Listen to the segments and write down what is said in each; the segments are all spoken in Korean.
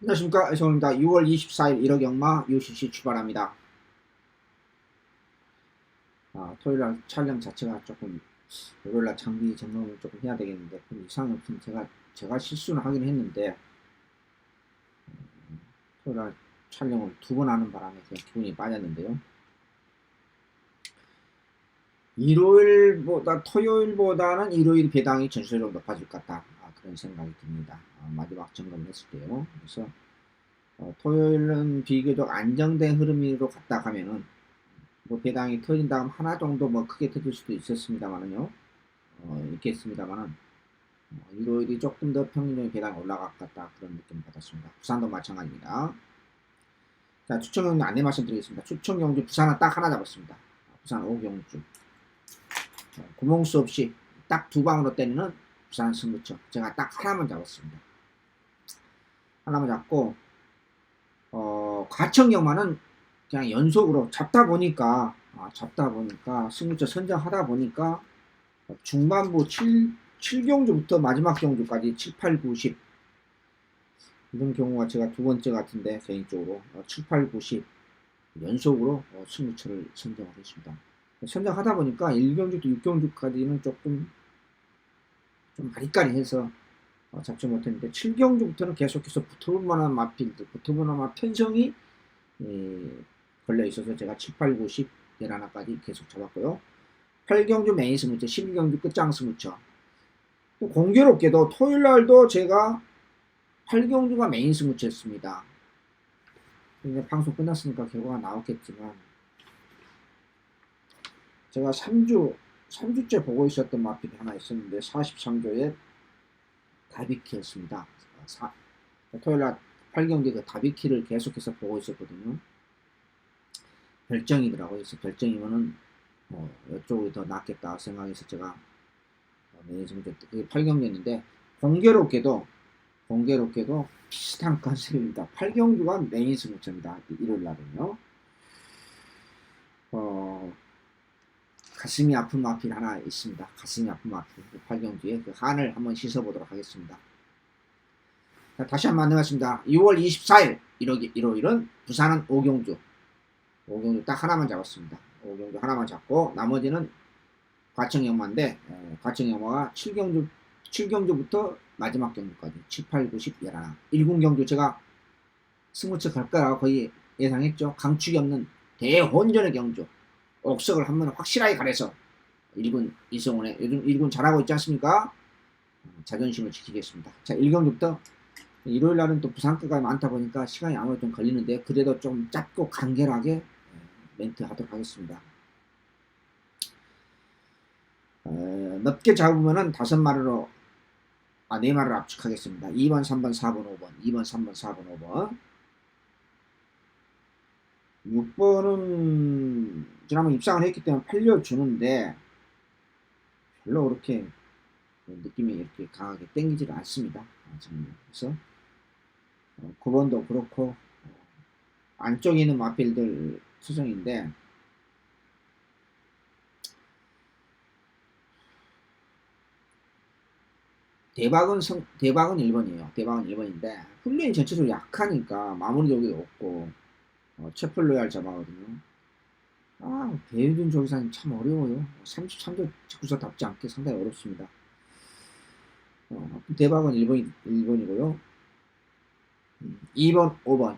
안녕하십니까, 애성입니다. 6월 24일 1억 영마 UCC 출발합니다. 토요일날 촬영 자체가 조금 월요일날 장비 점검을 조금 해야 되겠는데 좀 이상이 없으면 제가 실수는 하긴 했는데 토요일날 촬영을 2번 하는 바람에 기분이 빠졌는데요. 토요일보다는 일요일 배당이 전체적으로 높아질 것 같다. 그런 생각이 듭니다. 마지막 점검을 했을 때요. 그래서 토요일은 비교적 안정된 흐름으로 갔다 가면은 뭐 배당이 터진다면 하나 정도 뭐 크게 터질 수도 있었습니다만은요. 있겠습니다만은 일요일이 조금 더 평균적인 배당이 올라갈 것 같다 그런 느낌을 받았습니다. 부산도 마찬가지입니다. 자, 추천 경주 안내 말씀드리겠습니다. 추천 경주 부산은 딱 하나 잡았습니다. 부산 5경주 구멍 수 없이 딱 2방으로 때리는 부산 승부처 제가 딱 하나만 잡았습니다. 하나만 잡고 과천경마는 그냥 연속으로 잡다 보니까 승부처 선정하다 보니까 중반부 7경주부터 마지막 경주까지 7, 8, 9, 10 이런 경우가 제가 두 번째 같은데 개인적으로 7, 8, 9, 10 연속으로 승부처를 선정하겠습니다. 선정하다 보니까 1경주부터 6경주까지는 조금 좀 아리까리해서 잡지 못했는데 7경주부터는 계속해서 붙어볼만한 마필들, 붙어볼만한 편성이 걸려 있어서 제가 7, 8, 9, 10 11까지 계속 잡았고요. 8경주 메인 스무처, 12경주 끝장 스무처. 또 공교롭게도 토요일날도 제가 8경주가 메인 스무처였습니다. 이제 방송 끝났으니까 결과가 나왔겠지만 제가 3주째 보고 있었던 마필이 하나 있었는데 43조에 다비키였습니다. 토요일날 8경기 그 다비키를 계속해서 보고 있었거든요. 별정이더라고요. 그래서 별정이면은 이쪽이 더 낫겠다 생각해서 제가 그게 8경기였는데 공교롭게도 비슷한 컨셉입니다. 8경주가 메인 승부처입니다. 일요일날은요. 가슴이 아픈 마필 하나 있습니다. 가슴이 아픈 마필 8경주에 그 한을 한번 씻어보도록 하겠습니다. 자, 다시 한번 안녕하십니다. 6월 24일 일요일은 부산은 5경주 딱 하나만 잡았습니다. 5경주 하나만 잡고 나머지는 과천경마인데 과천경마가 7경주부터 마지막 경주까지 7, 8, 9, 10, 11 1군경주 제가 승부처 갈 거라고 거의 예상했죠. 강축이 없는 대혼전의 경주 옥석을 한번 확실하게 가려서 1군 이성훈의 요즘 1군 잘하고 있지 않습니까? 자존심을 지키겠습니다. 자, 1경주부터 일요일날은 또 부산가가 많다 보니까 시간이 아무래도 좀 걸리는데 그래도 좀 짧고 간결하게 멘트 하도록 하겠습니다. 넓게 잡으면은 5마리로 4마리를 압축하겠습니다. 2번, 3번, 4번, 5번 2번, 3번, 4번, 5번 6번은 지난번 입상을 했기 때문에 팔려주는데 별로 그렇게 느낌이 이렇게 강하게 땡기지를 않습니다. 그래서 9번도 그렇고 안쪽에 있는 마필들 수정인데 대박은 1번이에요. 대박은 1번인데 훈련이 전체적으로 약하니까 마무리 여기도 없고 채플로얄 잡아거든요. 배우준 조기사님 참 어려워요. 33도 직구서답지 않게 상당히 어렵습니다. 대박은 1번이고요. 2번, 5번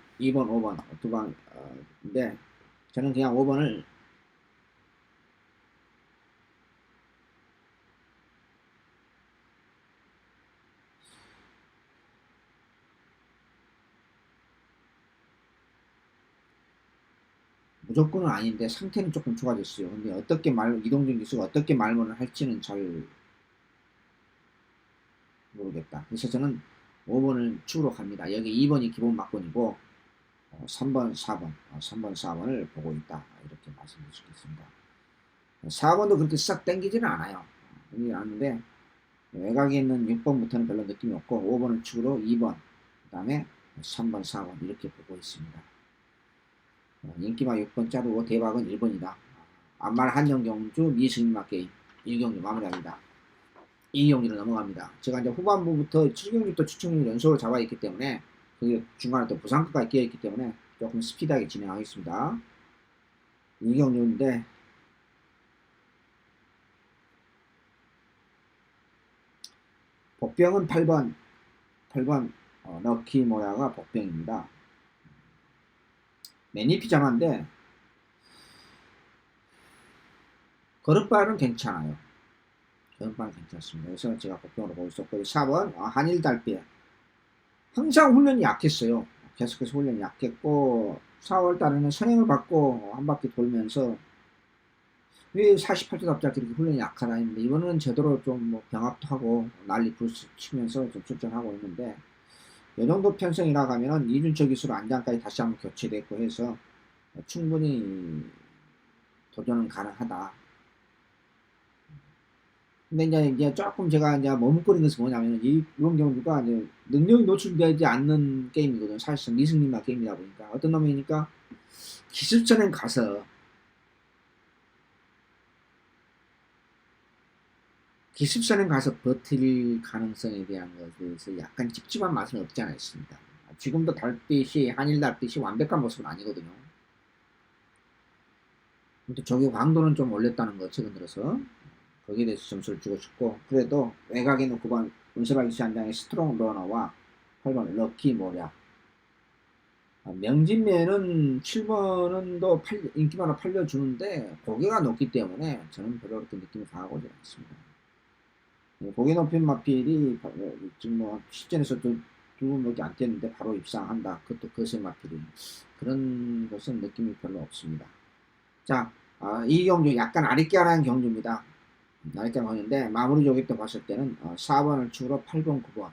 두 방인데 저는 그냥 5번을 무조건은 아닌데 상태는 조금 좋아졌어요. 근데 어떻게 이동준 기수가 어떻게 말문을 할지는 잘 모르겠다. 그래서 저는 5번을 축으로 갑니다. 여기 2번이 기본 막건이고 3번, 4번을 보고 있다. 이렇게 말씀드릴 수 있겠습니다. 4번도 그렇게 싹 땡기지는 않아요. 땡기지 않는데 외곽에 있는 6번부터는 별로 느낌이 없고 5번을 축으로 2번, 그 다음에 3번, 4번 이렇게 보고 있습니다. 인기마 6번 자르고 대박은 1번이다. 안말 한정경주 미승마 게임 1경주 마무리합니다. 2경주로 넘어갑니다. 제가 이제 후반부부터 7경주부터 추천을 연속으로 잡아있기 때문에 그게 중간에 또 부상까지 끼어있기 때문에 조금 스피드하게 진행하겠습니다. 이경주인데 복병은 8번 럭키 모야가 복병입니다. 매니피자마인데 거릇발은 괜찮아요. 거릇발은 괜찮습니다. 그래서 제가 복병으로 보고 있었고 4번 한일달빛 항상 훈련이 약했어요. 계속해서 훈련이 약했고 4월달에는 선행을 받고 한 바퀴 돌면서 왜 48도 갑자기 이렇게 훈련이 약하다 했는데 이번에는 제대로 좀 뭐 병합도 하고 난리 부스 치면서 좀 출전하고 있는데 이 정도 편성이라 가면은 이준철 기술 안장까지 다시 한번 교체됐고 해서 충분히 도전은 가능하다. 근데 이제 조금 제가 이제 머뭇거리는 것은 뭐냐면 이런 경우가 이제 능력이 노출되지 않는 게임이거든요. 사실상 미승님만 게임이다 보니까 어떤 놈이니까 기습선행 가서 버틸 가능성에 대한 것에서 약간 찝찝한 맛은 없지 않아 있습니다. 지금도 달빛이 한일 달빛이 완벽한 모습은 아니거든요. 근데 저기 광도는 좀 올렸다는 거 최근 들어서 거기에 대해서 점수를 주고 싶고 그래도 외곽에는 9번 운세바기시 한 장의 스트롱 러너와 8번 럭키 모략 명진매는 7번은 또 인기만으로 팔려주는데 고개가 높기 때문에 저는 별로 그렇게 느낌이 강하고 않습니다. 고개 높인 마필이 지금 뭐 시즌에서 두 번밖에 안 뛰었는데 바로 입상한다. 그것도 거세 마필이 그런 것은 느낌이 별로 없습니다. 자, 이 경주 약간 아리까리한 경주입니다. 아리까리한 경주인데 마무리 조기 때 봤을 때는 4번을 추가로 8번, 9번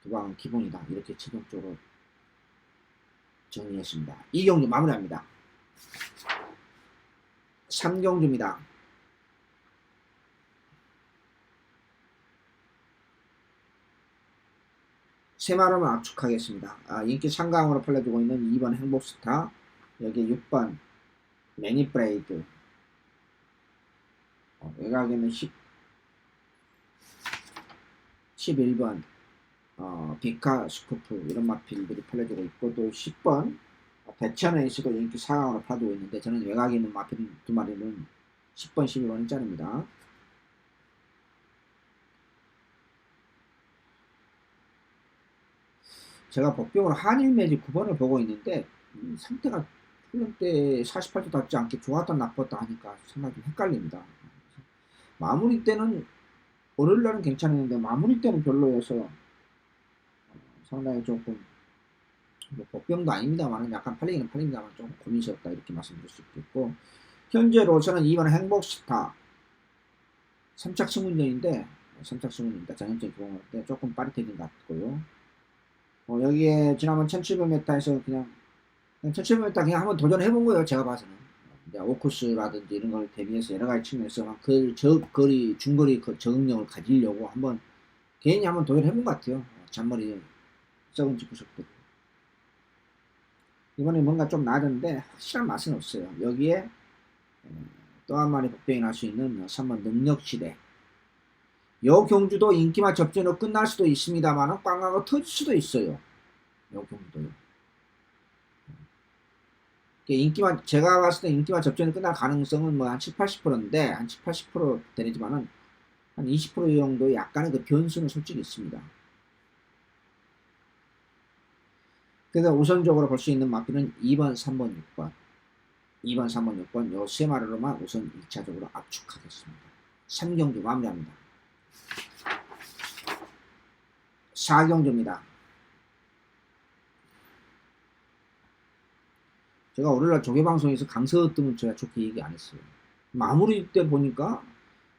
두 방은 기본이다. 이렇게 최종적으로 정리했습니다. 이 경주 마무리합니다. 3경주입니다. 세마름을 압축하겠습니다. 인기 상강으로 팔려주고 있는 2번 행복스타, 여기 6번 매니브레이드, 외곽에는 11번 비카 스쿠프 이런 마필들이 팔려주고 있고 또 10번 대천에서도 인기 상강으로 팔려주고 있는데 저는 외곽에 있는 마필 두 마리는 10번, 11번은 짜립니다. 제가 복병으로 한일 매직 9번을 보고 있는데 상태가 훈련 때 48도 닿지 않게 좋았다 나빴다 하니까 상당히 좀 헷갈립니다. 마무리 때는 월요일날은 괜찮았는데 마무리 때는 별로여서 상당히 조금 뭐 복병도 아닙니다만 약간 팔리기는 팔립니다만 조금 고민스럽다 이렇게 말씀드릴 수 있겠고 현재로서는 2번 행복스타 3착 승운전인데 3착 승운전입니다. 전형적인 경우인데 조금 빠릿해진 것 같고요. 여기에 지난번 1700m에서 그냥 1700m 그냥 한번 도전해본 거예요. 제가 봐서는. 오코스라든지 이런 걸 대비해서 여러 가지 측면에서 거리, 중거리 적응력을 가지려고 한번 개인이 한번 도전해본 것 같아요. 잔머리 썩은 구석도. 이번에 뭔가 좀 나아졌는데 확실한 맛은 없어요. 여기에 또 한 마리 복병이 날 수 있는 3번 능력시대. 요 경주도 인기만 접전으로 끝날 수도 있습니다만 꽝꽝하고 터질 수도 있어요. 요 경주도요. 제가 봤을 때 인기만 접전이 끝날 가능성은 뭐 한 7, 80%인데 한 7, 80% 되지만은 한 20% 정도 약간의 그 변수는 솔직히 있습니다. 그래서 우선적으로 볼 수 있는 마필은 2번, 3번, 6번 2번, 3번, 6번 요 세 마리로만 우선 1차적으로 압축하겠습니다. 3경주 마무리합니다. 4경주입니다. 제가 월요일날 조개방송에서 강서 뜨면 제가 좋게 얘기 안 했어요. 마무리 때 보니까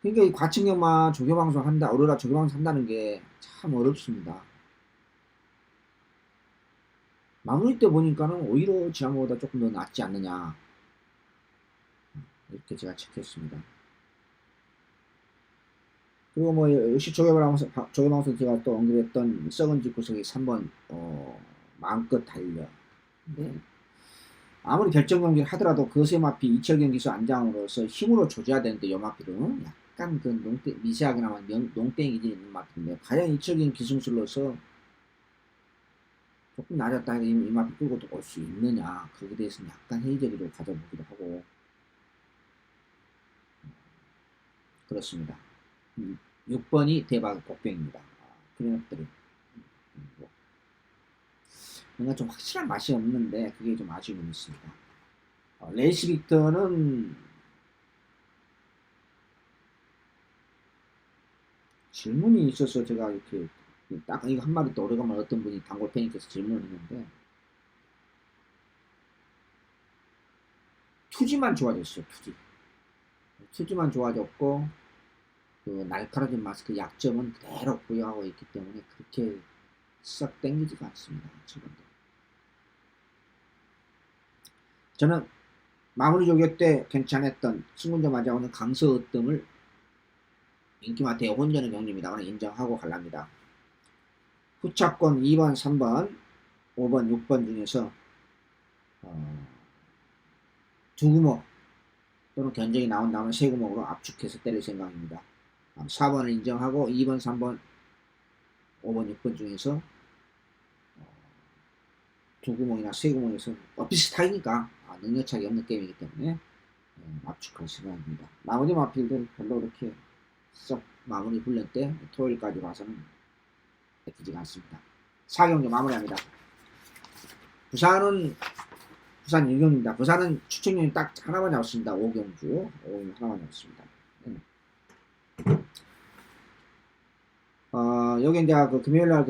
그러니까 이 과측력만 조개방송 한다, 월요일날 조개방송 한다는 게 참 어렵습니다. 마무리 때 보니까는 오히려 지난번보다 조금 더 낫지 않느냐 이렇게 제가 체크했습니다. 그리고 뭐 역시 조개방송 제가 또 언급했던 썩은지 구석이 3번 마음껏 달려. 네. 아무리 결정 경기를 하더라도 거세 마피 이철 경기수 안장으로서 힘으로 조져야 되는데 요 마피는 약간 그 미세하게나마 농땡이 있는 마피인데 과연 이철 경기 기승술로서 조금 낮았다 해도 이 마필 끌고 올 수 있느냐, 거기에 대해서는 약간 회의적으로 가져보기도 하고 그렇습니다. 6번이 대박 복병입니다. 그런 것들이 뭔가 좀 확실한 맛이 없는데 그게 좀 아쉬움이 있습니다. 레이스 빅터는 질문이 있어서 제가 이렇게 딱 이거 한 마리 또 오래간만에 어떤 분이 단골 팬님께서 질문을 했는데 투지만 좋아졌어요. 투지만 좋아졌고 그 날카로운 마스크 약점은 그대로 보유하고 있기 때문에 그렇게 썩 땡기지가 않습니다. 지금도. 저는 마무리 조교 때 괜찮았던 승문자 맞아오는 강서 으뜸을 인기마 대혼전의 경주입니다. 인정하고 갈랍니다. 후차권 2번, 3번, 5번, 6번 중에서 두 구멍 또는 견적이 나온다면 세 구멍으로 압축해서 때릴 생각입니다. 4번을 인정하고 2번, 3번, 5번, 6번 중에서 두 구멍이나 세 구멍에서 비슷하니까 능력차이 없는 게임이기 때문에 압축할 생각입니다. 나머지 마필들 별로 그렇게 썩 마무리 훈련 때 토요일까지 와서는 뺏기지가 않습니다. 4경주 마무리합니다. 부산은 부산 1경주입니다. 부산은 추천력이 딱 하나만 나왔습니다. 5경주 하나만 나왔습니다. 여기 이제 그 금요일날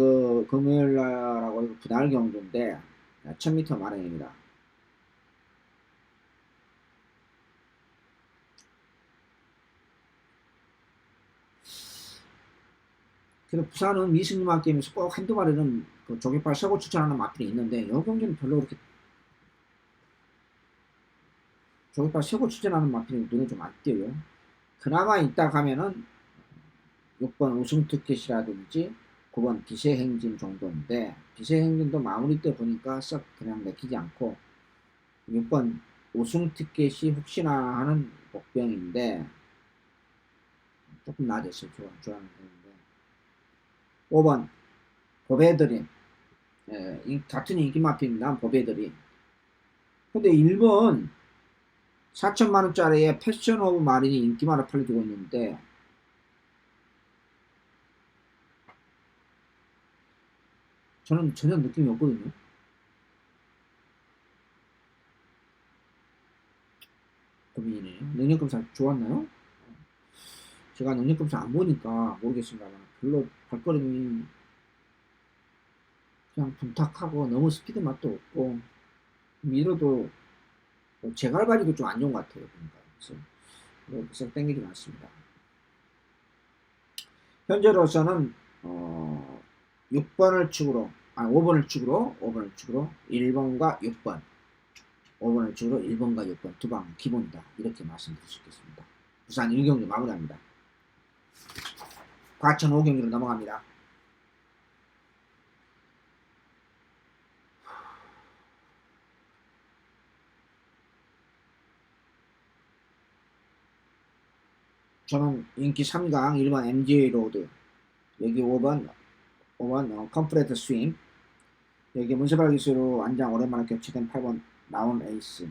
금요일날하고 분할 경주인데 1000m 마련입니다. 그래서 부산은 미승리만 게임에서 꼭 한두 마리는 그 조개팔 서고 추천하는 마필이 있는데 이 경기는 별로 그렇게 조개팔 서고 추천하는 마필이 눈에 좀 안 띄어요. 그나마 있다 가면은 6번 우승투켓이라든지 9번 비세행진 정도인데 비세행진도 마무리 때 보니까 썩 그냥 내키지 않고 6번 우승투켓이 혹시나 하는 복병인데 조금 낮았어요. 좋아하는 편인데 5번 보배드림 같은 인기 마필입니다. 보배드림 근데 1번 4천만원짜리에 패션 오브 마린이 인기마를 팔려주고 있는데 저는 전혀 느낌이 없거든요. 고민이네요. 능력검사 좋았나요? 제가 능력검사 안 보니까 모르겠습니다. 별로 발걸음이 그냥 둔탁하고 너무 스피드 맛도 없고 밀어도 제갈바지도 좀 안 좋은 것 같아요. 그래서 땡기지 않습니다. 현재로서는 6번을 축으로 5번을 축으로 1번과 6번 5번을 축으로 1번과 6번 두 방 기본이다 이렇게 말씀드릴 수 있겠습니다. 부산 1경기 마무리합니다. 과천 5경기로 넘어갑니다. 저는 인기 3강 1번 MGA 로드 여기 5번 컴프레트 스윙 여기 문세발 기수로 안장 오랜만에 격추된 8번 나온 에이스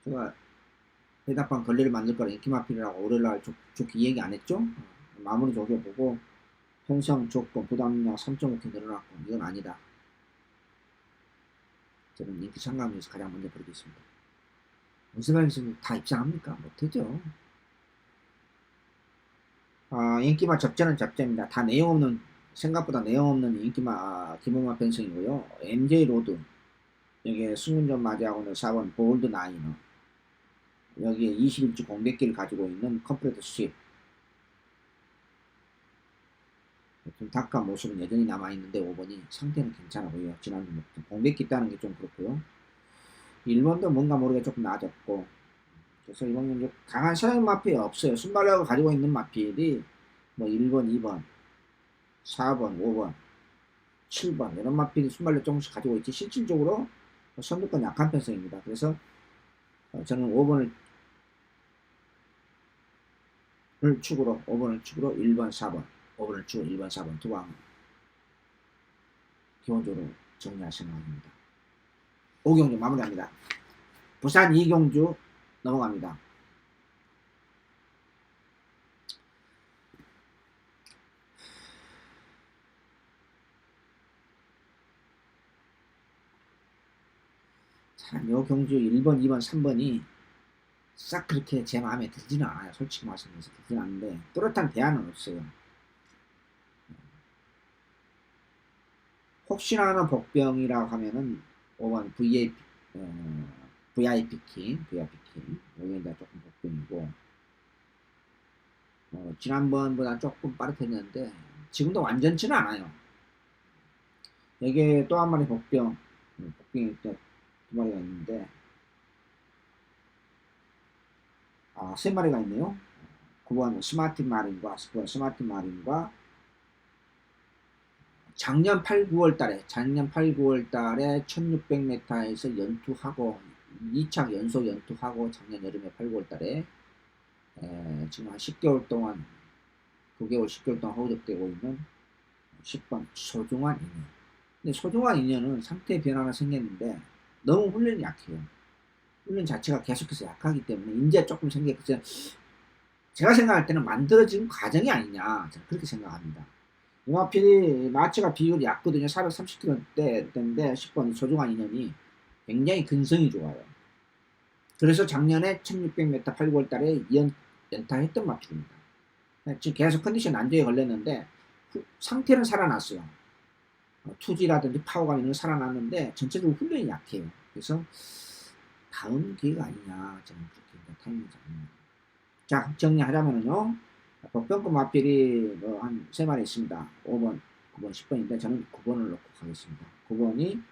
제가 대답방 걸리를 만들 거라 인기 마필이라고 월요일날 좋게 얘기 안 했죠? 마무리 조겨보고 편성 조건 부담량 3.5개 늘어났고 이건 아니다. 저는 인기 참가하면서 가장 먼저 버리겠습니다. 문세발 기수는 다 입장합니까? 못하죠. 인기마 접전은 접전입니다. 다 내용 없는 생각보다 내용 없는 인기마 기본마 편성이고요. MJ 로드 여기에 승문전 맞이하고는 4번 볼드 나이너 여기에 21주 공백기를 가지고 있는 컴프레트 스윕 좀 닭한 모습은 여전히 남아있는데 5번이 상태는 괜찮아 보여요. 지난주부터 공백기 있다는 게 좀 그렇고요. 1번도 뭔가 모르게 조금 낮았고 그래서 이번 경기 강한 서양 마필이 없어요. 순발력을 가지고 있는 마필이 뭐 1번, 2번, 4번, 5번, 7번 이런 마필이 순발력 조금씩 가지고 있지 실질적으로 선두권 약한 편성입니다. 그래서 저는 5번을 축으로 1번, 4번 5번을 축으로 1번, 4번 두 방 기본적으로 정리할 생각입니다. 5경주 마무리합니다. 부산 2경주 넘어갑니다. 참, 요 경주 1번, 2번, 3번이 싹 그렇게 제 마음에 들지는 않아요. 솔직히 말씀드려서 들지는 않는데 뚜렷한 대안은 없어요. 혹시나 하는 복병이라고 하면은 5번 VIP 킹, 여기 이제 조금 복병이고 지난번보다 조금 빠르겠는데 지금도 완전치는 않아요. 여기에 또 한 마리 복병이 두 마리가 있는데 세 마리가 있네요. 9번 스마트 마린과 작년 8, 9월 달에 1600m에서 연투하고 2착 연속 연투하고 작년 여름에 8, 9월 달에 지금 한 10개월 동안 9개월 10개월 동안 허우적되고 있는 10번 소중한 인연. 근데 소중한 인연은 상태 변화가 생겼는데 너무 훈련이 약해요. 훈련 자체가 계속해서 약하기 때문에 이제 조금 생겼어요. 제가 생각할 때는 만들어진 과정이 아니냐, 저는 그렇게 생각합니다. 이마필이 마취가 비율이 얕거든요. 430kg대인데 10번 소중한 인연이 굉장히 근성이 좋아요. 그래서 작년에 1600m 8, 9월 달에 연타했던 마필입니다. 지금 계속 컨디션 안정에 걸렸는데 상태는 살아났어요. 투지라든지 파워가 있는 살아났는데 전체적으로 훈련이 약해요. 그래서 다음 기회가 아니냐, 저는 그렇게 타이밍이 잡니다. 자, 정리하자면은요, 복병급 마필이 한 3마리 있습니다. 5번, 9번, 10번인데 저는 9번을 넣고 가겠습니다. 9번이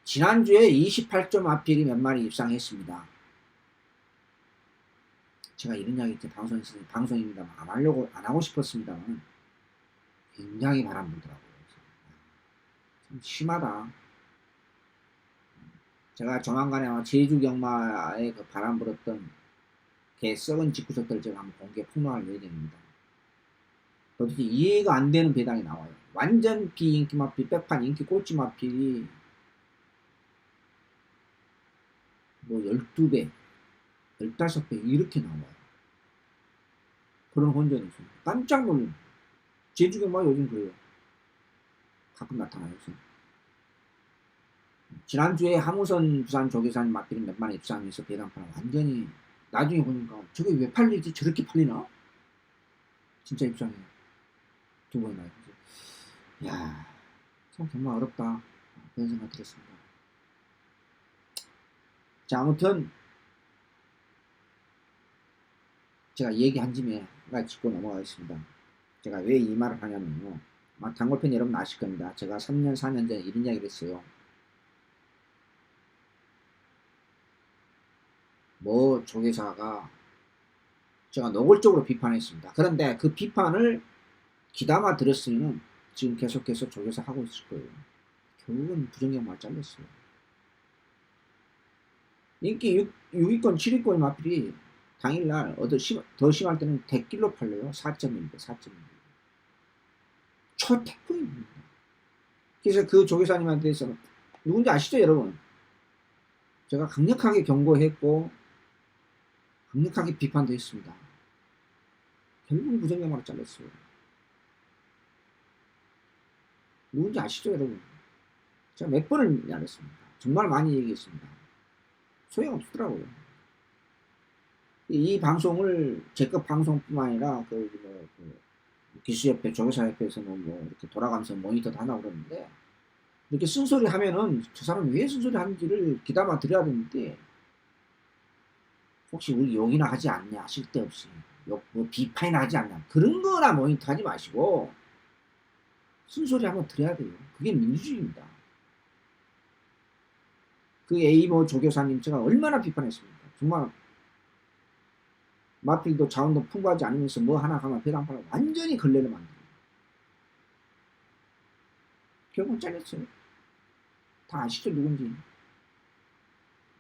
지난주에 28점 마필이 몇 마리 입상했습니다. 제가 이런 이야기 때 방송입니다. 안 하고 싶었습니다만 굉장히 바람 불더라고요. 참 심하다. 제가 조만간에 아마 제주 경마에 그 바람 불었던 개 썩은 집구석들을 제가 한번 공개 폭로할 예정입니다. 도대체 이해가 안 되는 배당이 나와요. 완전 비인기 마필, 백판 인기 꼴찌 마필이 뭐 12배, 15배 이렇게 나와요. 그런 혼전이 있어요. 깜짝 놀라요. 제주 경마 요즘 그래요. 가끔 나타나요. 지난주에 하무선 부산 조계산 마필이 몇 마리 입상해서 배당판 완전히 나중에 보니까 저게 왜 팔리지? 저렇게 팔리나? 진짜 입장해요. 두 번이나. 야, 참 정말 어렵다. 그런 생각 들었습니다. 자, 아무튼 제가 얘기한 김에 짚고 넘어가겠습니다. 제가 왜 이 말을 하냐면요. 단골팬 여러분 아실 겁니다. 제가 3년, 4년 전에 이런 이야기를 했어요. 뭐 조계사가 제가 노골적으로 비판했습니다. 그런데 그 비판을 귀담아 들었으면 지금 계속해서 조계사 하고 있을 거예요. 결국은 부정경마를 잘렸어요. 인기 6위권, 7위권 마필이 당일날 더 심할 때는 대길로 팔려요. 4.1배, 4.1배. 초태풍입니다. 그래서 그 조계사님한테서 누군지 아시죠, 여러분? 제가 강력하게 경고했고 강력하게 비판도 했습니다. 결국 부정경마로 잘렸어요. 누군지 아시죠, 여러분? 제가 몇 번을 말했습니다. 정말 많이 얘기했습니다. 소용없더라고요. 이 방송을 제것 방송뿐만 아니라 기수협회, 조교사협회에서 이렇게 돌아가면서 모니터도 하나 그러는데 이렇게 쓴소리 하면은 저 사람이 왜 쓴소리 하는지를 귀담아 들어야 되는데 혹시 우리 욕이나 하지 않냐, 쓸데없이 비판이나 하지 않냐, 그런 거나 모니터 하지 마시고 쓴소리 한번 들어야 돼요. 그게 민주주의입니다. 그 A모 조교사님 제가 얼마나 비판했습니까? 정말 마필도 자원도 풍부하지 않으면서 뭐 하나 가면 배당판을 완전히 걸레를 만듭니다. 결국 잘렸어요. 다 아시죠, 누군지.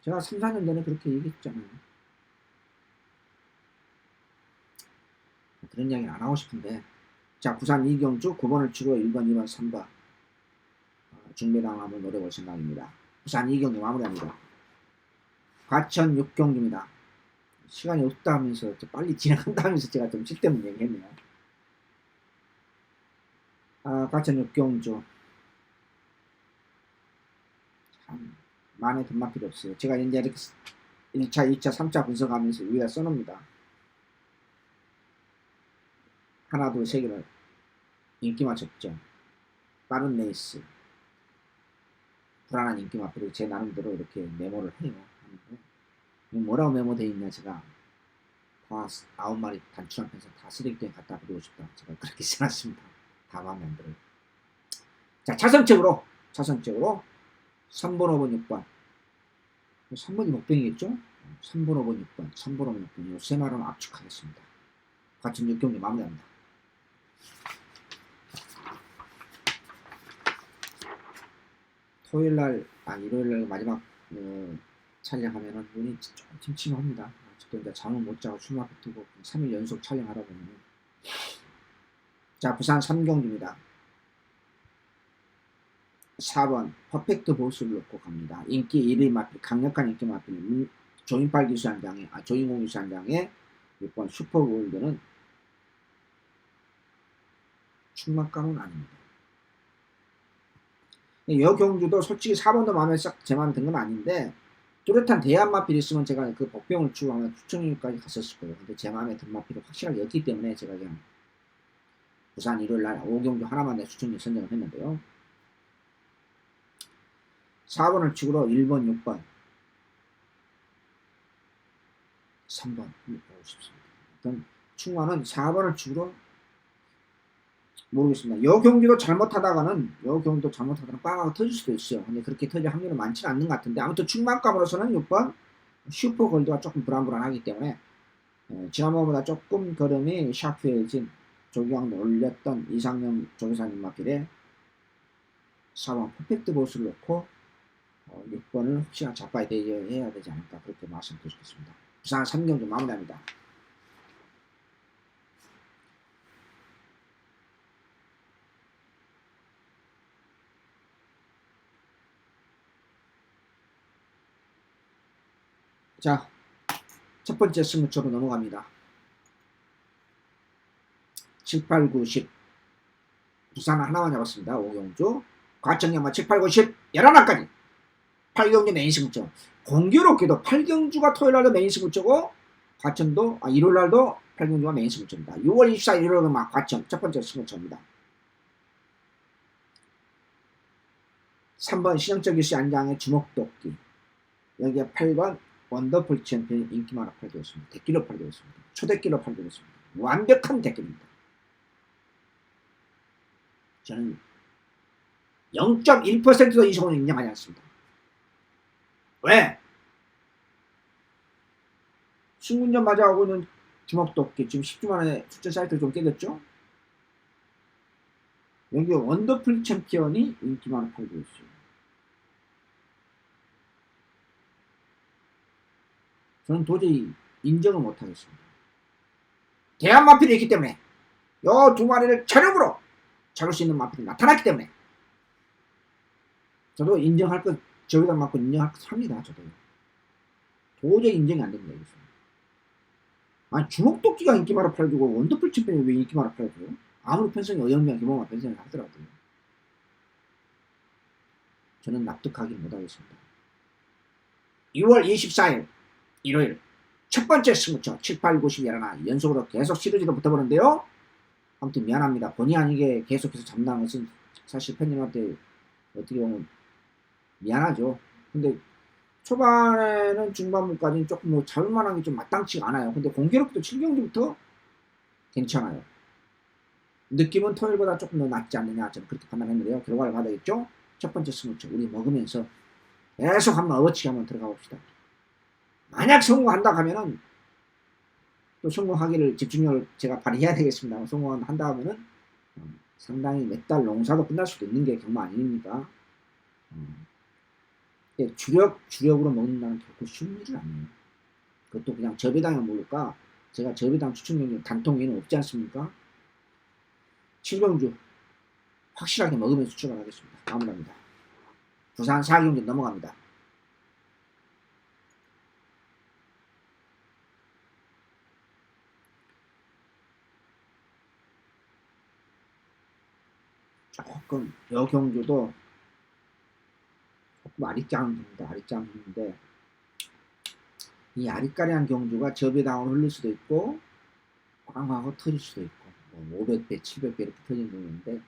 제가 3, 4년 전에 그렇게 얘기했잖아요. 그런 이야기는 안 하고 싶은데 자, 부산 이경주 9번을 치고 1번, 2번, 3번 중매당 한번 노려볼 생각입니다. 부산 이경주 마무리합니다. 과천 6경주입니다. 시간이 없다 하면서 빨리 진행한다 하면서 제가 좀 쓸데없는 얘기 했네요. 과천 6경주 참 마음에 든말 필요 없어요. 제가 이제 이렇게 1차, 2차, 3차 분석하면서 위에 써놓습니다. 하나, 둘, 세 개를 인기마 접점, 빠른 레이스, 불안한 인기마, 그리고 제 나름대로 이렇게 메모를 해요. 뭐라고 메모되어 있냐, 제가 다 9마리 단추한 편에서 다 쓰레기통에 갖다 버리고 싶다. 제가 그렇게 써놨습니다. 다 마음에 안 들어요. 자, 차선책으로 3번, 5번, 6번. 3번이 목병이겠죠? 3번, 5번, 6번, 3번, 5번, 6번. 이 세 마리는 압축하겠습니다. 과천 6경기 마무리합니다. 토요일날, 일요일날 마지막 촬영하면은 눈이 좀 침침합니다. 아직도 이제 잠을 못 자고 숨을 뱉고 3일 연속 촬영하다 보면은. 자, 부산 3경기입니다. 4번 퍼펙트 보수를 놓고 갑니다. 인기 1위 마필, 강력한 인기 마필 조인팔 기수 한 장에, 조인공 기수 한 장에 6번 슈퍼골드는 충만감은 아닙니다. 이 경주도 솔직히 4번도 마음에 싹 제 마음에 든 건 아닌데 뚜렷한 대안 마필이 있으면 제가 그 복병을 주고 하면 추천율까지 갔었을 거예요. 근데 제 마음에 든 마필이 확실하게 없기 때문에 제가 그냥 부산 일요일날 5경주 하나만 내 추천율 선정을 했는데요. 4번을 치고로 1번, 6번, 3번 보고 싶습니다. 일단 충만은 4번을 치고로 모르겠습니다. 요 경기도 잘못하다가는 빵하고 터질 수도 있어요. 근데 그렇게 터질 확률은 많지는 않는 것 같은데 아무튼 충만감으로서는 6번 슈퍼골드가 조금 불안불안하기 때문에 지난번보다 조금 걸음이 샤프해진 조기광도 올렸던 이상형 조기사님 마필에 4번 퍼펙트 보수를 놓고 6번을 혹시나 잡아야 해야 되지 않을까 그렇게 말씀드리겠습니다. 부산 3경주 마무리합니다. 자, 첫 번째 승부처로 넘어갑니다. 7, 8, 9, 10 부산 하나만 잡았습니다. 5경주 과천양마 7, 8, 9, 10 11화까지 8경주 메인 승부처. 공교롭게도 8경주가 토요일날도 메인 승부처고 과천도 일요일날도 8경주가 메인 승부처입니다. 6월 24일 일요일은 과천 첫 번째 승부처입니다. 3번 신영적 기수 안장의 주먹도끼, 여기에 8번 원더풀 챔피언 인기마로 팔되었습니다. 대끼로 팔되었습니다. 초대끼로 팔되었습니다. 완벽한 대끼입니다. 저는 0.1%도 이상은 인정하지 않습니다. 왜? 신군전 맞아하고 있는 주먹도끼 지금 10주 만에 출제 사이트를 좀 깨졌죠? 여기 원더풀 챔피언이 인기마로 팔고 있어요. 저는 도저히 인정을 못하겠습니다. 대한 마필이 있기 때문에 요 두 마리를 체력으로 잡을 수 있는 마필이 나타났기 때문에 저도 인정할 것 저기다 맞고 인정할 것 합니다. 저도 도저히 인정이 안 됩니다. 여기서. 주먹도끼가 인기마로 팔아주고 원더풀 챔피언이 왜 인기마로 팔아줘요? 아무리 편성이 어영명 기본만 편성을 하더라도요. 저는 납득하기 못하겠습니다. 6월 24일 일요일 첫 번째 승부처 7, 8, 9, 10 11화 연속으로 계속 시리즈로 붙어보는데요. 아무튼 미안합니다. 본의 아니게 계속해서 잡는 것은 사실 팬님한테 어떻게 보면 미안하죠. 근데 초반에는 중반부까지는 조금 잡을만한 게 좀 마땅치가 않아요. 근데 공교롭게도 7경기부터 괜찮아요. 느낌은 토요일보다 조금 더 낫지 않느냐 저는 그렇게 판단했는데요. 결과를 받아야겠죠. 첫 번째 승부처 우리 먹으면서 계속 한번 어거치게 한번 들어가 봅시다. 만약 성공한다 하면은 또 성공하기를 집중력을 제가 발휘해야 되겠습니다. 성공한다 하면은 상당히 몇 달 농사도 끝날 수도 있는 게 경마 아닙니까? 주력으로 먹는다는 결코 쉬운 일은 아니에요. 그것도 그냥 저배당에 모를까? 제가 저배당 추천 경쟁 단통에는 없지 않습니까? 7경주 확실하게 먹으면서 출발하겠습니다. 마무리합니다. 부산 4경주 넘어갑니다. 조금 여 경주도 조금 아리짱입니다. 아리짱인데 이 아리까리한 경주가 저배당으로 흘릴 수도 있고 빵하고 터질 수도 있고 뭐 500배, 700배 이렇게 터지는 경우인데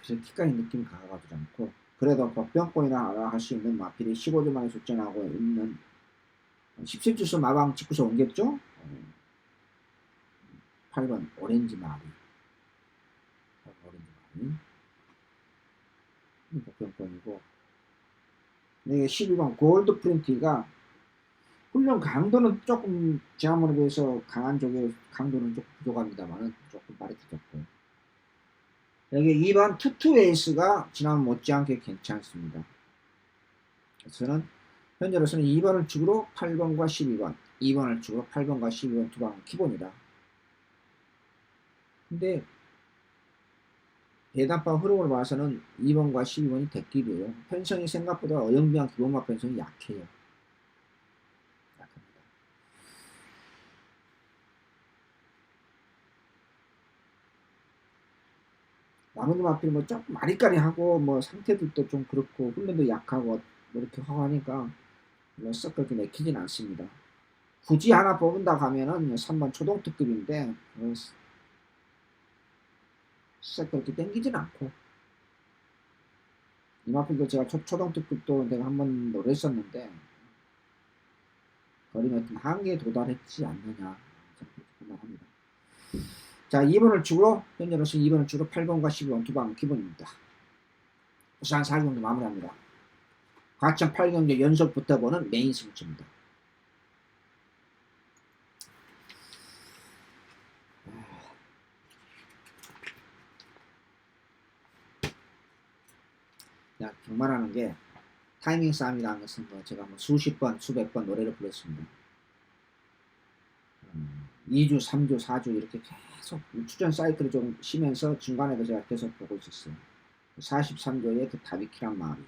그렇게까지 느낌이 강하지 않고 그래도 법병권이나 할 수 있는 마필이 15주 만에 출전하고 있는 17주수 마방 직구서 옮겼죠? 8번 오렌지 마리 법병권이고 이게 12번 골드 프린티가 훈련 강도는 조금 지난번에 비해서 강한 쪽에 강도는 조금 부족합니다만은 조금 빠르게 여기 2번 투투에이스가 지난번 못지않게 괜찮습니다. 그래서는 현재로서는 2번을 축으로 8번과 12번 2번을 축으로 8번과 12번 두 방은 기본이다. 근데 배당파 흐름으로 봐서는 2번과 12번이 대길이에요. 편성이 생각보다 어영비한 기본마 편성이 약해요. 약합니다. 나머지 마필 뭐 조금 아리까리하고 뭐 상태들도 좀 그렇고 훈련도 약하고 뭐 이렇게 하고 하니까 썩 그렇게 내키진 않습니다. 굳이 하나 뽑는다고 하면은 3번 초동특급인데 썩 그렇게 땡기진 않고 이 마필도 제가 초동특급도 내가 한번 노렸었는데 거리는 어떤 한계에 도달했지 않느냐 그렇게 합니다. 자 2번을 축으로 현재로서 2번을 축으로 8번과 12번 두 방 기본입니다. 부산 4경주 마무리합니다. 과천 8경주 연속 붙어보는 메인 승부입니다. 정말하는 게 타이밍 싸움이라는 것은 뭐 제가 뭐 수십 번, 수백 번 노래를 불렀습니다. 2주, 3주, 4주 이렇게 계속 출전 사이클이 좀 쉬면서 중간에도 제가 계속 보고 있었어요. 43조의 그 다비키란 마을이.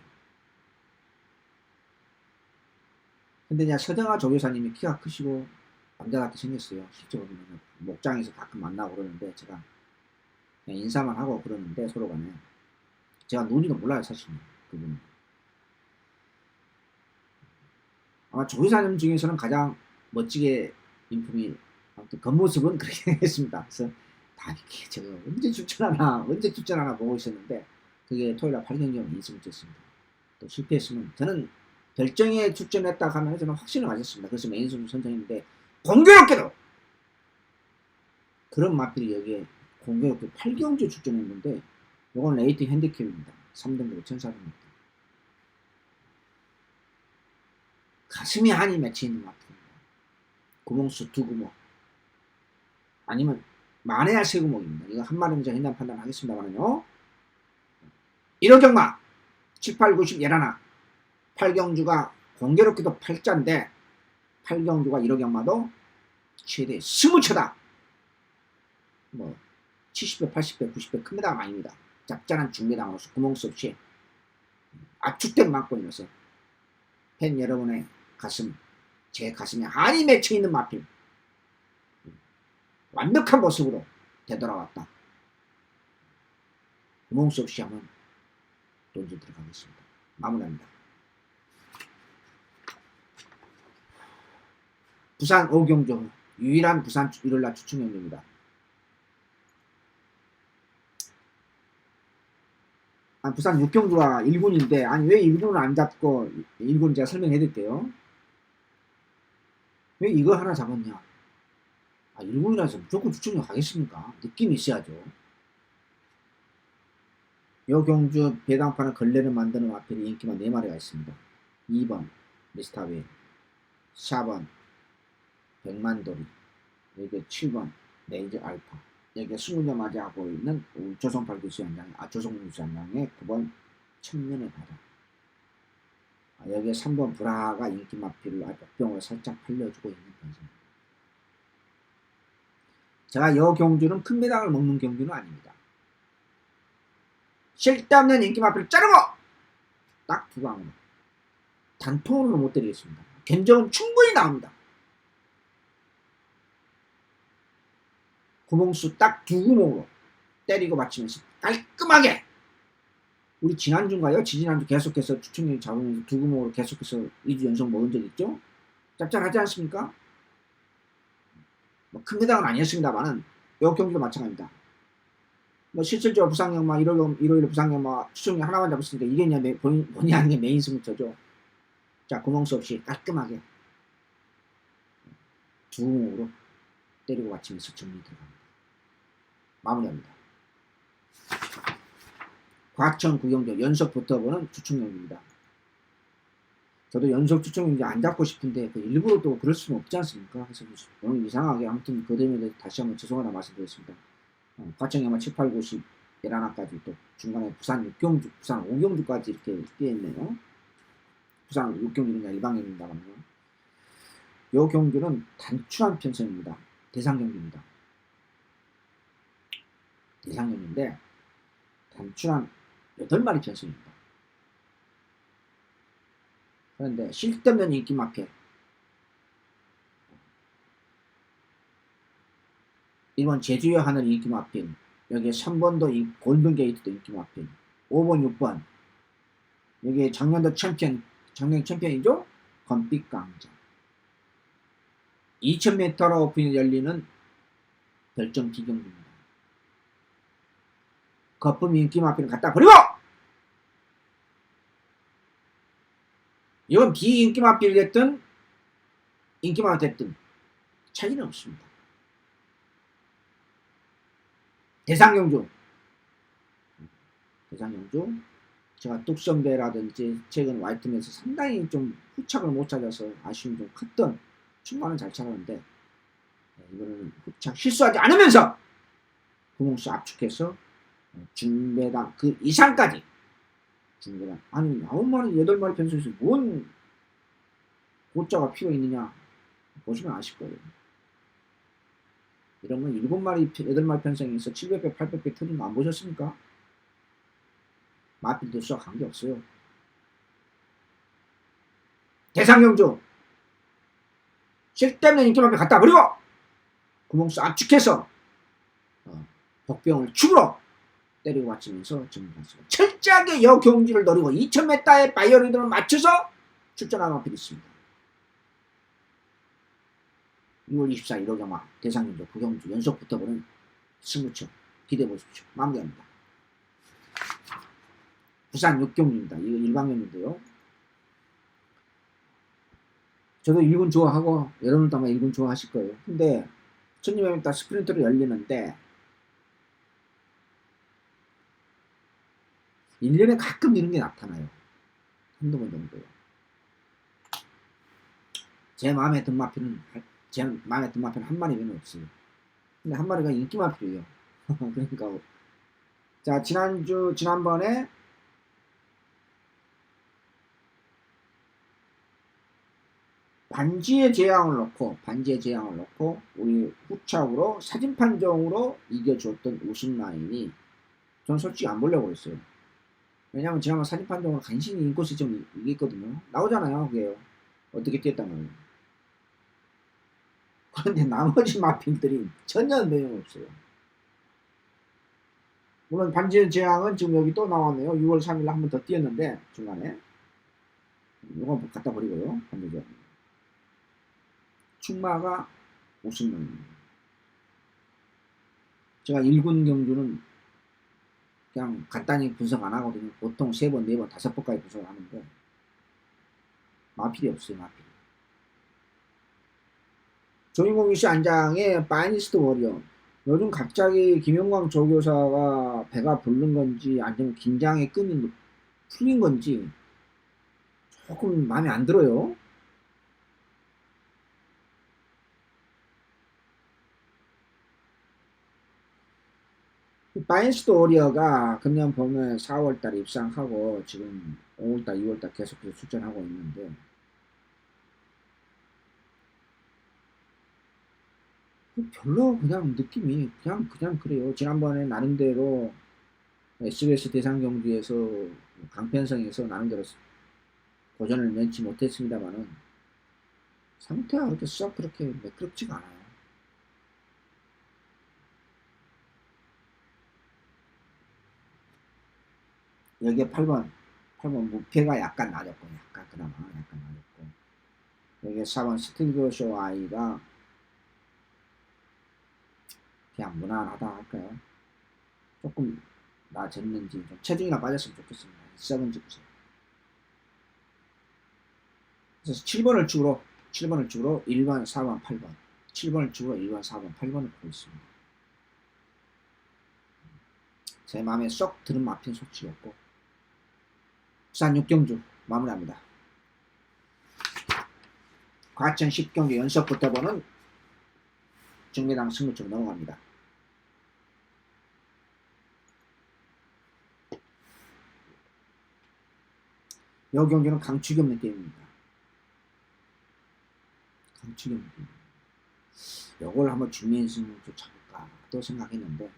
근데 이제 서정아 조교사님이 키가 크시고 남자같이 생겼어요. 실제로 보면 목장에서 가끔 만나고 그러는데 제가 그냥 인사만 하고 그러는데 서로 간에 제가 누군지도 몰라요 사실은 그분은. 아마 조교사님 중에서는 가장 멋지게 인품이 아무튼 겉모습은 그렇게 했습니다. 그래서 다비키 저거 언제 출전하나 보고 있었는데 그게 토요일날 8경기면 인승을 쳤습니다. 또 실패했으면 저는 결정에 출전했다 하면 저는 확신을 가졌습니다. 그래서 메인 승부 선정했는데 공교롭게도 그런 마필이 여기에 공교롭게 8경주 출전했는데 이건 레이팅 핸디캡입니다. 3등급 1400m. 가슴이 한이 맺혀있는 마필입니다. 구멍수 두 구멍 아니면 만해야 세 구멍입니다. 이거 한 마리는 제가 현장 판단하겠습니다만요. 1호 경마 7, 8, 90, 11 8경주가 공교롭게도 8자인데 8경주가 1호 경마도 최대 20초다. 뭐 70배, 80배, 90배 큰 메다가 아닙니다. 짭짤한 중매당으로서 구멍수 없이 압축된 막권이라서 팬 여러분의 가슴, 제 가슴에 한이 맺혀있는 마필 완벽한 모습으로 되돌아왔다. 구멍수 없이 한번 던져 들어가겠습니다. 마무리합니다. 부산 5경주 유일한 부산 1월날 추천경주입니다. 부산 6경주가 1군인데 아니 왜 1군을 안 잡고 1군 제가 설명해 드릴게요. 왜 이거 하나 잡았냐? 1군이라서 무조건 추천경 가겠습니까? 느낌이 있어야죠. 요 경주 배당판은 걸레를 만드는 마필이 인기만 4마리가 있습니다. 2번 미스타웨이 4번 백만돌이 여기 7번 레이저 알파 여기 20년 맞이하고 있는 조성팔 교수연장 조성문 교수연장의 9번 천년의 바다 여기 3번 브라하가 인기 마필을 복병으로 살짝 팔려주고 있는 편입니다. 제가 이 경주는 큰 배당을 먹는 경주는 아닙니다. 쓸데없는 인기 마피를 자르고 딱 두 방으로 단통으로 못 때리겠습니다. 견적은 충분히 나옵니다. 구멍수 딱 두 구멍으로 때리고 맞추면서 깔끔하게 우리 지난주인가요? 지지난주 계속해서 추천력 잡으면서 두 구멍으로 계속해서 2주 연속 먹은 적 있죠? 짭짤하지 않습니까? 뭐 큰 배당은 아니었습니다만은 요 경기도 마찬가지입니다. 뭐 실질적으로 부상력마 일요일 부상력마 추천력 하나만 잡았으니까 이게 그냥 본의 아니게 메인 승부처죠. 자, 구멍수 없이 깔끔하게 두 구멍으로 때리고 맞추면서 정리 들어갑니다. 마무리합니다. 과천 구경조 연속 붙어보는 추천력입니다. 저도 연속 추천력이 안 잡고 싶은데 그 일부러 또 그럴 수는 없지 않습니까? 그래서 너무 이상하게 아무튼 그 점에 다시 한번 죄송하다 말씀드리겠습니다. 과천이 아마 7, 8, 9, 10 11화까지 또 중간에 부산 6경주, 부산 5경주까지 이렇게 뛰어있네요. 부산 6경주는 일방경기입니다만요. 이 경주는 단출한 편성입니다. 대상경기입니다. 대상경기인데 단출한 8마리 편성입니다. 그런데 쓸데없는 인기 마켓 1번 제주의 하늘 인기 마핀, 여기에 3번도 골든 게이트도 인기 마핀, 5번 6번 여기에 작년 챔피언이죠. 검빛 강자 2000m 오픈이 열리는 결정 비경기입니다. 거품 인기 마핀을 갖다 버리고 이건 비인기 마필이 됐든 인기 마필 됐든 차이는 없습니다. 대상경주 제가 뚝섬배라든지 최근 와이트맨에서 상당히 좀 후착을 못 찾아서 아쉬움이 좀 컸던 충만은 잘 찾았는데 이거는 후착 실수하지 않으면서 구멍수 압축해서 중배당 그 이상까지 중배당 아니 9마리 8마리 편성에서 뭔 고자가 필요 있느냐 보시면 아실 거예요. 이런 건 7마리 8마리 편성에서 700배 800배 터진 거 안 보셨습니까? 마필도 수학 관계없어요. 대상경주 쓸데없는 인기마필 갖다 버리고 구멍수 압축해서 복병을 축으로 때리고 맞추면서 정리했습니다. 철저하게 여경지를 노리고 2000m의 바이오리듬을 맞춰서 출전한 마필이 있습니다. 6월 24일 1호 대상경주 구경주 연속 붙어보는 승부처 기대해보십시오. 마무리합니다. 부산 6경주입니다. 이거 일방경주인데요. 저도 1군 좋아하고 여러분도 아마 1군 좋아하실 거예요. 근데 1200m 스프린트로 열리는데 1년에 가끔 이런 게 나타나요. 한두 번 정도요. 제 마음에 든 마필은 한 마리면 없어요. 근데 한 마리가 인기 마필이에요. 그러니까 자 지난번에 반지의 제왕을 넣고 우리 후착으로 사진 판정으로 이겨줬던 우승 라인이 전 솔직히 안 보려고 했어요. 왜냐면 지난번 사진 판정으로 간신히 인코스 좀 이겼거든요. 나오잖아요. 그게요. 어떻게 뛰었다는 거예요. 그런데 나머지 마필들이 전혀 내용 없어요. 물론 반지의 제왕은 지금 여기 또 나왔네요. 6월 3일 한 번 더 뛰었는데 중간에 이거 갖다 버리고요. 반지의 제왕. 충마가 우승입니다. 제가 1군 경주는 그냥 간단히 분석 안 하거든요. 보통 3번, 4번, 5번까지 분석을 하는데 마필이 없어요. 마필이. 조인공이씨 안장의 파이니스트 워리어. 요즘 갑자기 김영광 조교사가 배가 부른 건지 아니면 긴장의 끈이 풀린 건지 조금 마음에 안 들어요. 파이니스트 워리어가 그냥 보면 4월달에 입상하고 지금 5월달, 2월달 계속해서 출전하고 있는데 별로 그냥 느낌이 그냥 그래요. 지난번에 나름대로 SBS 대상경주에서 강편성에서 나름대로 고전을 면치 못했습니다만은 상태가 그렇게 썩 그렇게 매끄럽지가 않아요. 여기에 8번 무패가 약간 낮았고, 그나마 약간 낮았고, 여기에 4번 스틸교쇼 아이가 그냥 무난하다 할까요? 조금 낮았는지 좀 체중이나 빠졌으면 좋겠습니다. 7 찍으세요. 그래서 7번을 축으로 1번, 4번, 8번, 7번을 축으로 1번, 4번, 8번을 보고 있습니다. 제 마음에 쏙 들은 마핀 소치였고, 부산 6경주 마무리합니다. 과천 10경주 연속부터 보는 중매당 승부처로 넘어갑니다. 이 경주는 강축이 없는 게임입니다. 강축이 없는 게임. 이걸 한번 중매 승부처 잡을까 또 생각했는데,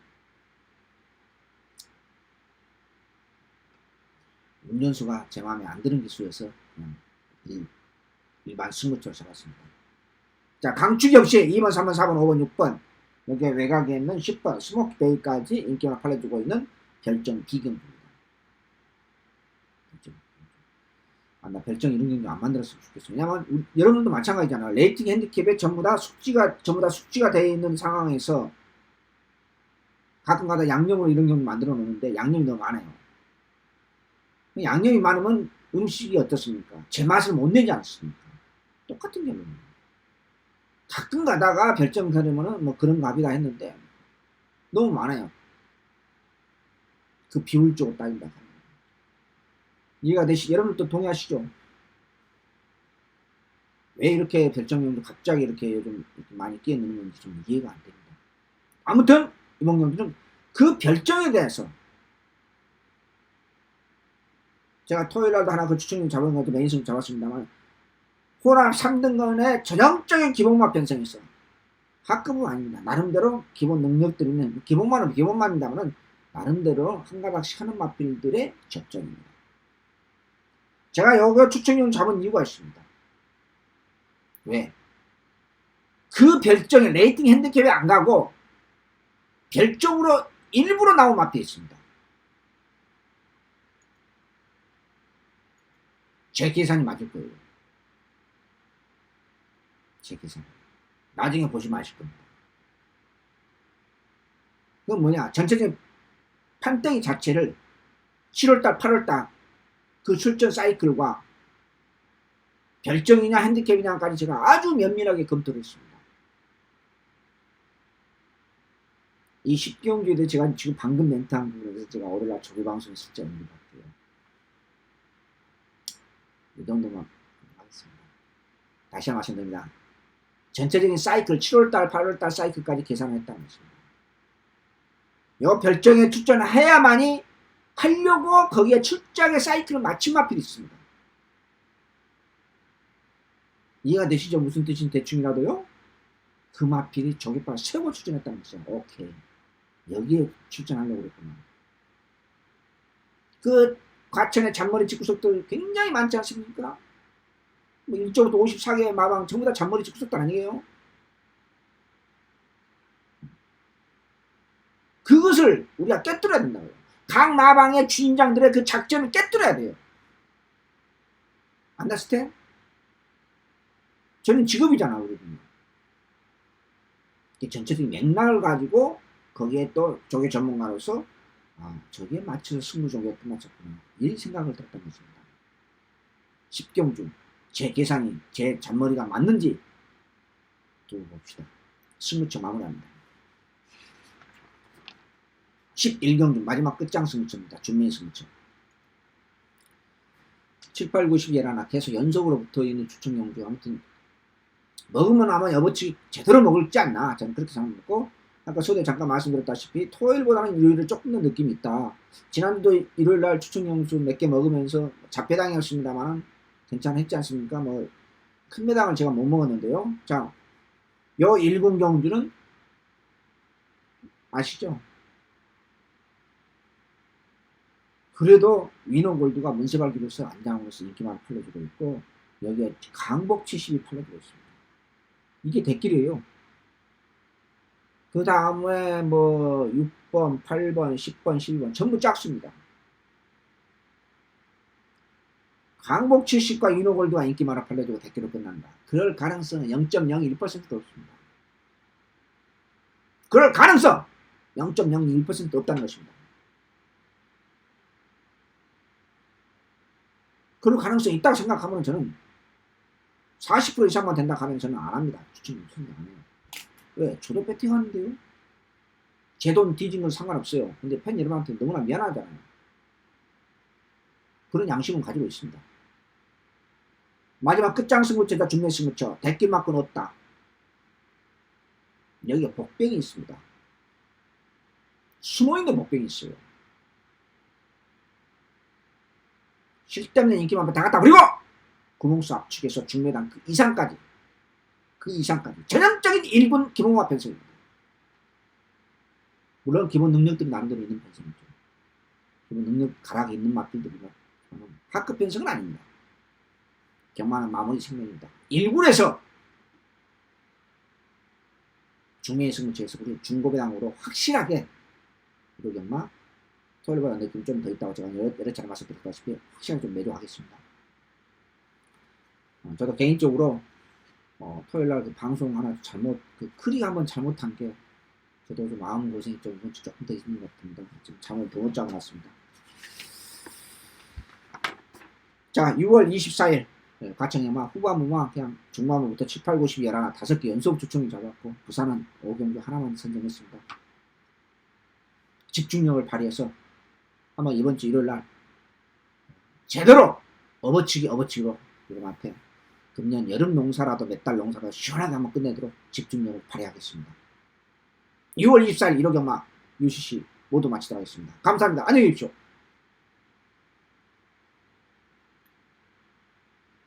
운전수가 제 마음에 안 드는 기수여서 그냥 일반 승부처를 잡았습니다. 자, 강축이 없이 2번, 3번, 4번, 5번, 6번 여기에 외곽에 있는 10번 스모키데이까지 인기만 팔려주고 있는 별정 B경주입니다. 나 별정 이런 경주 안 만들었으면 좋겠어요. 왜냐면 여러분도 마찬가지잖아요. 레이팅 핸디캡에 전부 다 숙지가 되어 있는 상황에서 가끔가다 양념으로 이런 경주 만들어 놓는데 양념이 너무 많아요. 양념이 많으면 음식이 어떻습니까? 제 맛을 못 내지 않습니까? 똑같은 경우입니다. 가끔 가다가 별점 사려면은 뭐 그런 값이다 했는데 너무 많아요. 그 비율적으로 따진다. 이해가 되시죠? 여러분도 동의하시죠? 왜 이렇게 별점용도 갑자기 이렇게 요즘 이렇게 많이 끼어넣는 건지 좀 이해가 안 됩니다. 아무튼 이번 경기는 그 별점에 대해서 제가 토요일날도 하나 그 추천용 잡은 것도 메인승 잡았습니다만 호남 3등간의 전형적인 기본맛 편성이 있어요. 학급은 아닙니다. 나름대로 기본 능력들이 있는 기본만입니다만 나름대로 한 가닥씩 하는 맛필들의 접전입니다. 제가 여기 추천용 잡은 이유가 있습니다. 왜? 그 별정에 레이팅 핸디캡에 안 가고 별정으로 일부러 나온 맛이 있습니다. 제 계산이 맞을 거예요. 제 계산. 나중에 보시면 아실 겁니다. 그건 뭐냐? 전체적인 판때기 자체를 7월달, 8월달 그 출전 사이클과 별정이냐 핸디캡이냐까지 제가 아주 면밀하게 검토를 했습니다. 이 10경주에 대해 제가 지금 방금 멘트한 부분에서 제가 월요일날 조교방송에 실제 언급할게요. 이 정도만 하겠습니다. 다시 한번 말씀드립니다. 전체적인 사이클 7월달, 8월달 사이클까지 계산했다는 것입니다. 이 별정에 출전을 해야만이 하려고 거기에 출장의 사이클을 맞춘 마필이 있습니다. 이해가 되시죠? 무슨 뜻인 대충이라도요? 그 마필이 저기빨 세고 출전했다는 것이죠. 오케이. 여기에 출전하려고 그랬구나. 그 과천의 잔머리 직구석들 굉장히 많지 않습니까? 뭐 1조부터 54개의 마방 전부 다 잔머리 직구석들 아니에요? 그것을 우리가 깨뚫어야 된다고요. 각 마방의 주인장들의 그 작전을 깨뚫어야 돼요. 안다스테? 저는 직업이잖아, 우리는. 전체적인 맥락을 가지고 거기에 또 조개 전문가로서 저기에 맞춰서 승부 조개가 끝났었구나. 이 생각을 했던 것입니다. 10경주 제 계산이 제 잔머리가 맞는지 두고 봅시다. 승부처 마무리합니다. 11경주 마지막 끝장 승부처입니다. 준비 승부처. 7, 8, 9, 10 11 계속 연속으로 붙어있는 추천 경주. 아무튼 먹으면 아마 여보치 제대로 먹을지 않나 저는 그렇게 생각했고, 아까 소대 잠깐 말씀드렸다시피 토요일보다는 일요일에 조금 더 느낌이 있다. 지난주도 일요일날 추천 경주 몇 개 먹으면서 잡배당이었습니다만 괜찮았지 않습니까? 뭐 큰 배당을 제가 못 먹었는데요. 자, 요 일본 경주는 아시죠? 그래도 위너골드가 문세발기로서 안장으로서 인기만 팔려주고 있고 여기에 강복 70이 팔려주고 있습니다. 이게 대길이에요. 그 다음에 뭐 6번, 8번, 10번, 12번 전부 짝수입니다. 강복 70과 위너골드가 인기만을 팔려주고 대길로 끝난다. 그럴 가능성은 0.01%도 없습니다. 그럴 가능성 0.01% 없다는 것입니다. 그럴 가능성이 있다고 생각하면 저는 40% 이상만 된다 하면 저는 안 합니다. 추천을 선택 안 해요. 왜? 저도 배팅 하는데요. 제 돈 뒤진 건 상관없어요. 근데 팬 여러분한테 너무나 미안하잖아요. 그런 양심은 가지고 있습니다. 마지막 끝장 승부처다 중매 승부처 대길 맞고 넣었다. 여기가 복병이 있습니다. 숨어있는 복병이 있어요. 실때문에 인기만 다 갔다. 그리고 구멍수 압축에서 중매단 그 이상까지 전형적인 1군 기본화 편성입니다. 물론 기본 능력들이 나름대로 있는 편성이죠. 기본 능력 가락이 있는 맛들이지만 하급 편성은 아닙니다. 경마는 마무리 생명입니다. 1군에서 중매의 승부처에서 우리 중고배당으로 확실하게 이거 경마 토요일보다 느낌이 좀 더 있다고 제가 여러 차례 말씀드렸다시피 확실하게 좀 매도하겠습니다. 저도 개인적으로 토요일날 그 방송 하나 잘못 그 클릭 한번 잘못한 게 저도 좀 마음고생이 좀 조금 더 있는 것 같습니다. 지금 잠을 더 못 자고 났습니다. 자, 6월 24일 가청영마 후반부만 그냥 중반부부터 7, 8, 9, 10, 11 5개 연속 주총이 잡았고 부산은 5경기 하나만 선정했습니다. 집중력을 발휘해서 한번 이번 주 일요일날 제대로 업어치기로 여러분한테 금년 여름 농사라도 몇 달 농사라도 시원하게 한번 끝내도록 집중력을 발휘하겠습니다. 6월 24일 1호 경마 UCC 모두 마치도록 하겠습니다. 감사합니다. 안녕히 계십시오.